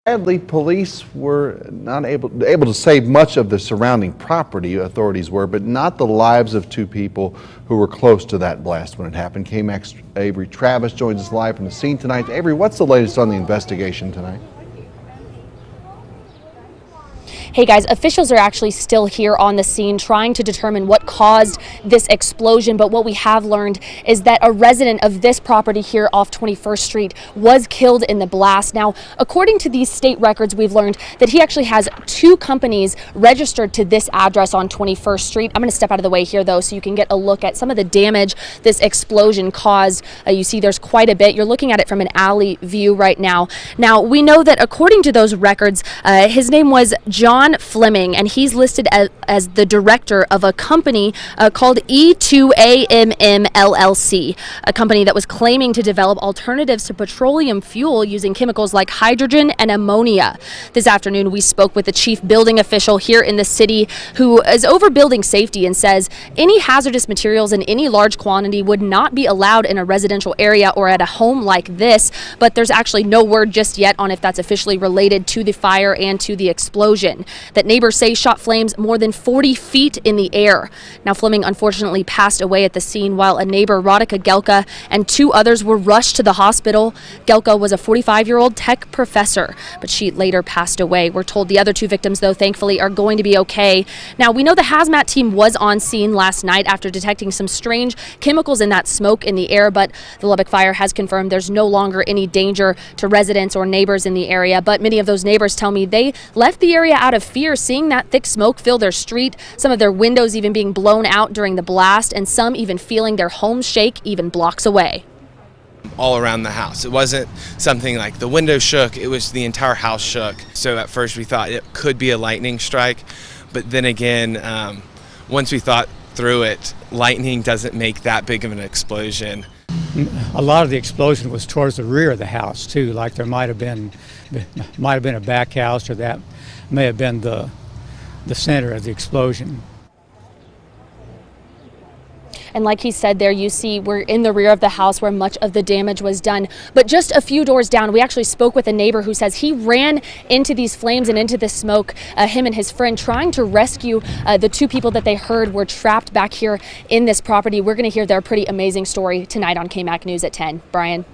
Sadly, police were not able to save much of the surrounding property, authorities were, but not the lives of two people who were close to that blast when it happened. KAMC's Avery Travis joins us live from the scene tonight. Avery, what's the latest on the investigation tonight? Hey guys, officials are actually still here on the scene trying to determine what caused this explosion, but what we have learned is that a resident of this property here off 21st Street was killed in the blast. Now, according to these state records, we've learned that he actually has two companies registered to this address on 21st Street. I'm going to step out of the way here though so you can get a look at some of the damage this explosion caused. You see there's quite a bit. You're looking at it from an alley view right now. Now, we know that according to those records, his name was John Fleming, and he's listed as the director of a company called E2AMM LLC, a company that was claiming to develop alternatives to petroleum fuel using chemicals like hydrogen and ammonia. This afternoon, we spoke with the chief building official here in the city who is over building safety and says any hazardous materials in any large quantity would not be allowed in a residential area or at a home like this, but there's actually no word just yet on if that's officially related to the fire and to the explosion that neighbors say shot flames more than 40 feet in the air. Now, Fleming unfortunately passed away at the scene while a neighbor, Radhika Gelka, and two others were rushed to the hospital. Gelka was a 45-year-old tech professor, but she later passed away. We're told the other two victims, though, thankfully are going to be okay. Now, we know the hazmat team was on scene last night after detecting some strange chemicals in that smoke in the air, but the Lubbock fire has confirmed there's no longer any danger to residents or neighbors in the area. But many of those neighbors tell me they left the area out of fear, seeing that thick smoke fill their street, some of their windows even being blown out during the blast, and some even feeling their homes shake even blocks away. All around the house. It wasn't something like the window shook, it was the entire house shook. So at first we thought it could be a lightning strike, but then again, once we thought through it, lightning doesn't make that big of an explosion. A lot of the explosion was towards the rear of the house too, like there might have been a back house, or that may have been the center of the explosion. And like he said there, you see we're in the rear of the house where much of the damage was done. But just a few doors down, we actually spoke with a neighbor who says he ran into these flames and into the smoke, him and his friend trying to rescue the two people that they heard were trapped back here in this property. We're going to hear their pretty amazing story tonight on KAMC News at 10. Brian.